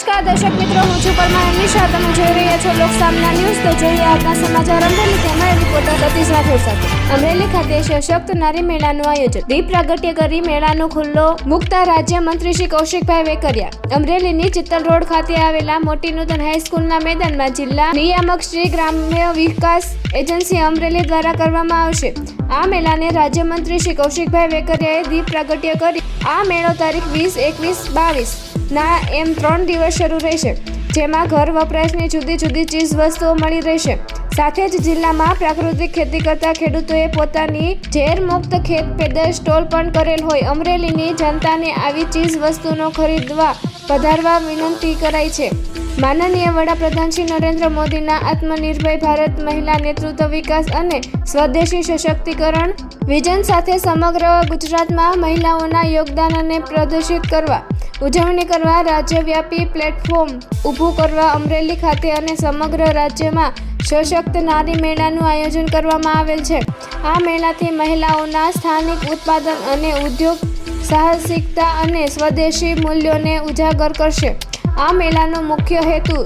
નમસ્કાર દર્શક મિત્રો, હું છું પરમાર નિશા. તમે જોઈ રહ્યા છો લોકસામના ન્યૂઝ. તો જોઈએ આજના સમાચાર. અમરેલી અમારા રિપોર્ટર રતીશ રાઠોડ સાથે. અમરેલી ખાતે સશક્ત નારી મેળાનું આયોજન. દીપ પ્રાગટ્ય કરી મેળાનો ખુલ્લો મૂકતા રાજ્યમંત્રી શ્રી કૌશિકભાઈ વેકરિયા. અમરેલીની ચિત્તલ રોડ ખાતે આવેલા મોટી નૂતન હાઈસ્કૂલના મેદાનમાં જિલ્લા નિયામક શ્રી ગ્રામ્ય વિકાસ એજન્સી અમરેલી દ્વારા કરવામાં આવશે. આ મેળાને રાજ્યમંત્રી શ્રી કૌશિકભાઈ વેકરિયાએ દીપ પ્રાગટ્ય કરી. આ મેળો તારીખ 20, 21, 22 ના એમ 3 દિવસ શરૂ રહેશે, જેમાં ઘર વપરાશની જુદી જુદી ચીજ વસ્તુઓ મળી રહેશે. સાથે જ જિલ્લામાં પ્રાકૃતિક ખેતી કરતા ખેડૂતોએ પોતાની ઝેર મુક્ત ખેત પેદાશ સ્ટોલ પણ કરેલ હોય. અમરેલીની જનતાને આવી ચીજ વસ્તુનો ખરીદવા પધારવા વિનંતી કરાઈ છે. માનનીય વડાપ્રધાન શ્રી નરેન્દ્ર મોદીના આત્મનિર્ભર ભારત મહિલા નેતૃત્વ વિકાસ અને સ્વદેશી સશક્તિકરણ વિઝન સાથે સમગ્ર ગુજરાતમાં મહિલાઓના યોગદાનને પ્રદર્શિત કરવા, ઉજવણી કરવા, રાજ્યવ્યાપી પ્લેટફોર્મ ઊભું કરવા અમરેલી ખાતે અને સમગ્ર રાજ્યમાં સશક્ત નારી મેળાનું આયોજન કરવામાં આવેલ છે. આ મેળાથી મહિલાઓના સ્થાનિક ઉત્પાદન અને ઉદ્યોગ સાહસિકતા અને સ્વદેશી મૂલ્યોને ઉજાગર કરશે. આ મેળાનો મુખ્ય હેતુ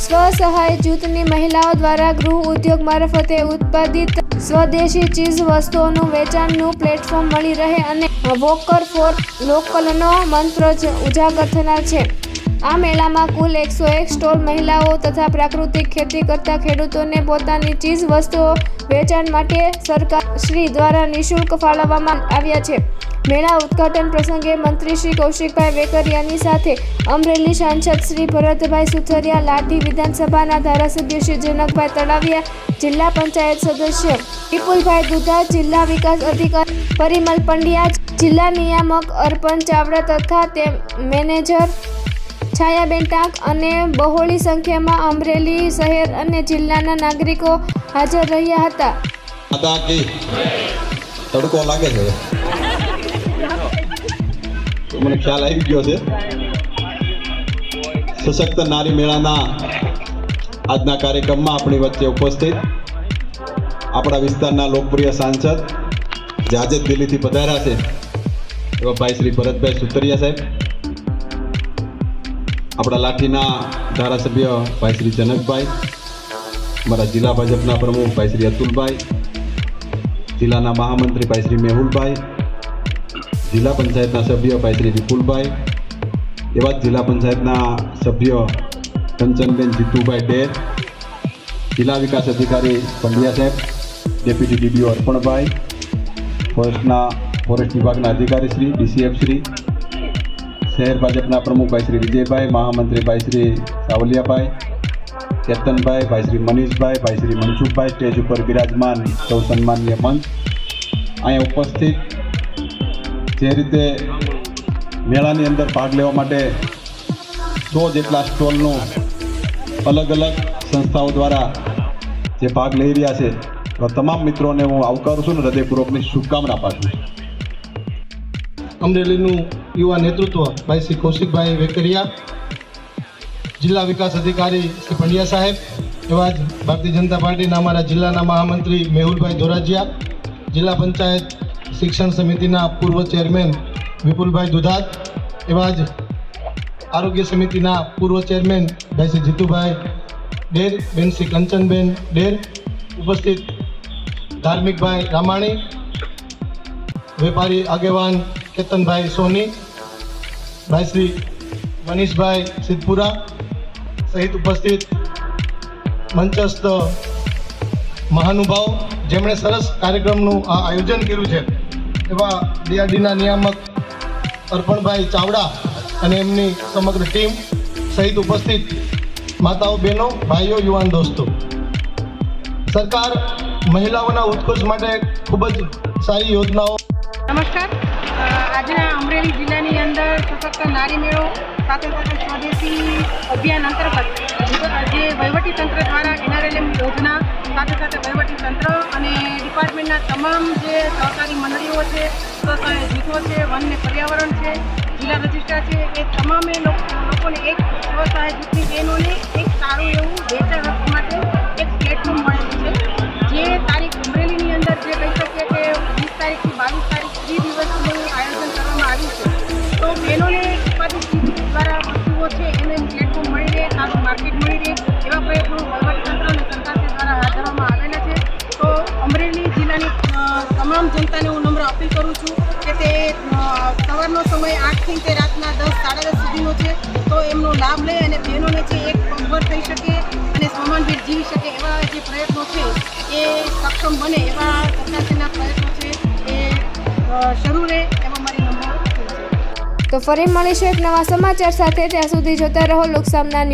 સ્વસહાય જૂથની મહિલાઓ દ્વારા ગૃહ ઉદ્યોગ મારફતે ઉત્પાદિત સ્વદેશી ચીજ વસ્તુઓનું વેચાણનું પ્લેટફોર્મ મળી રહે અને વોકર ફોર લોકલનો મંત્ર ઉજાગર થનાર છે. આ મેળામાં કુલ 101 સ્ટોલ મહિલાઓ તથા પ્રાકૃતિક ખેતી કરતા ખેડૂતોને પોતાની ચીજ વસ્તુઓ વેચાણ માટે સરકાર શ્રી દ્વારા નિઃશુલ્ક ફાળવવામાં આવ્યા છે. મેળા ઉદ્ઘાટન પ્રસંગે મંત્રી શ્રી કૌશિકભાઈ વેકરિયાની સાથે અમરેલી સાંસદ શ્રી ભરતભાઈ સુથરિયા, લાઠી વિધાનસભાના ધારાસભ્ય શ્રી જનકભાઈ તળાવિયા, જિલ્લા પંચાયત સદસ્ય વિપુલભાઈ દુધા, જિલ્લા વિકાસ અધિકારી પરિમલ પંડ્યા, જિલ્લા નિયામક અર્પણ ચાવડા તથા મેનેજર છાયાબેન ટાંક અને બહોળી સંખ્યામાં અમરેલી શહેર અને જિલ્લાના નાગરિકો હાજર રહ્યા હતા. તડકો લાગે છે, મને ખ્યાલ આવી ગયો છે. સશક્ત નારી મેળાના આજના કાર્યક્રમમાં આપણી વચ્ચે ઉપસ્થિત આપણા વિસ્તારના લોકપ્રિય સાંસદ જે આજે દિલ્હીથી પધાર્યા છે એવા ભાઈ શ્રી ભરતભાઈ સુતરિયા સાહેબ, આપણા લાઠીના ધારાસભ્ય ભાઈ શ્રી જનકભાઈ, અમારા જિલ્લા ભાજપના પ્રમુખ ભાઈ શ્રી અતુલભાઈ, જિલ્લાના મહામંત્રી ભાઈ શ્રી મેહુલભાઈ, જિલ્લા પંચાયતના સભ્ય ભાઈ શ્રી વિપુલભાઈ, એવા જ જિલ્લા પંચાયતના સભ્ય કંચનબેન જીતુભાઈ ડેર, જિલ્લા વિકાસ અધિકારી પંડ્યા સાહેબ, ડેપ્યુટી ડીડીઓ અર્પણભાઈ, ફોરેસ્ટ વિભાગના અધિકારી શ્રી ડીસીએફ શ્રી, શહેર ભાજપના પ્રમુખ ભાઈ શ્રી વિજયભાઈ, મહામંત્રી ભાઈ શ્રી સાવલિયાભાઈ, કેતનભાઈ, ભાઈ શ્રી મનીષભાઈ, ભાઈ શ્રી મનસુખભાઈ, સ્ટેજ ઉપર બિરાજમાન સૌ સન્માનીય મંચ, અહીંયા ઉપસ્થિત જે રીતે મેળાની અંદર ભાગ લેવા માટે 100 જેટલા સ્ટોલનું અલગ અલગ સંસ્થાઓ દ્વારા જે ભાગ લઈ રહ્યા છે, તો તમામ મિત્રોને હું આવકારું છું ને હૃદયપૂર્વકની શુભકામના પાઠવું છું. અમરેલીનું યુવા નેતૃત્વ ભાઈ શ્રી કૌશિકભાઈ વેકરિયા, જિલ્લા વિકાસ અધિકારી શ્રી પંડ્યા સાહેબ, એવા જ ભારતીય જનતા પાર્ટીના અમારા જિલ્લાના મહામંત્રી મેહુલભાઈ ધોરાજીયા, જિલ્લા પંચાયત શિક્ષણ સમિતિના પૂર્વ ચેરમેન વિપુલભાઈ દુધાત, એવા જ આરોગ્ય સમિતિના પૂર્વ ચેરમેન ભાઈ શ્રી જીતુભાઈ ડેર, બેન શ્રી કંચનબેન ડેર, ઉપસ્થિત ધાર્મિકભાઈ રામાણી, વેપારી આગેવાન કેતનભાઈ સોની, ભાઈ શ્રી મનીષભાઈ સિદ્ધપુરા સહિત ઉપસ્થિત મંચસ્થ મહાનુભાવ જેમણે સરસ કાર્યક્રમનું આ આયોજન કર્યું છે એવા ડીઆરડીના નિયામક અર્પણભાઈ ચાવડા અને એમની સમગ્ર ટીમ સહિત ઉપસ્થિત માતાઓ, બહેનો, ભાઈઓ, યુવાન દોસ્તો, સરકાર મહિલાઓના ઉત્કર્ષ માટે ખૂબ જ સારી યોજનાઓ. નમસ્કાર. આજના અમરેલી જિલ્લાની અંદર સશક્ત નારી મેળો સાથે સાથે સ્વદેશી અભિયાન અંતર્ગત જે વહીવટીતંત્ર દ્વારા NRLM યોજના સાથે સાથે વહીવટીતંત્ર અને ડિપાર્ટમેન્ટના તમામ જે સહકારી મંડળીઓ છે, સ્વસહાય જૂથો છે, વન અને પર્યાવરણ છે, જિલ્લા રજિસ્ટ્રાર છે, એ તમામે લોકોને એક સ્વસહાય જૂથની બહેનોને એક સારું એવું વેચાણ આપવા માટે એક પ્લેટફોર્મ મળેલું છે. જે તારીખ અમરેલીની અંદર જે કહી શકીએ કે 20 તારીખથી 22 તારીખ 3 દિવસનું આયોજન કરવામાં આવ્યું છે. તો બહેનોને ઉત્પાદિત દ્વારા વસ્તુઓ છે એને પ્લેટફોર્મ માર્કેટ મળી રહે એવા પ્રયત્નો વહીવટીતંત્ર અને સરકારશ્રી દ્વારા હાથ ધરવામાં આવેલા છે. તો અમરેલી જિલ્લાની તમામ જનતાને હું નમ્ર અપીલ કરું છું કે તે સવારનો સમય 8 થી તે રાતના 10 સાડા 10 સુધીનો છે. તો એમનો લાભ લે અને બહેનોને છે એક પગભર થઈ શકે અને સ્વમાનભેર જીવી શકે એવા જે પ્રયત્નો છે એ સક્ષમ બને એવા સરકારશ્રીના પ્રયત્નો છે એ શરૂ રહે એમાં મારી નમ્ર અપીલ છે. તો ફરી મળીશું એક નવા સમાચાર સાથે. ત્યાં સુધી જોતા રહો લોકસામના ન્યૂઝ.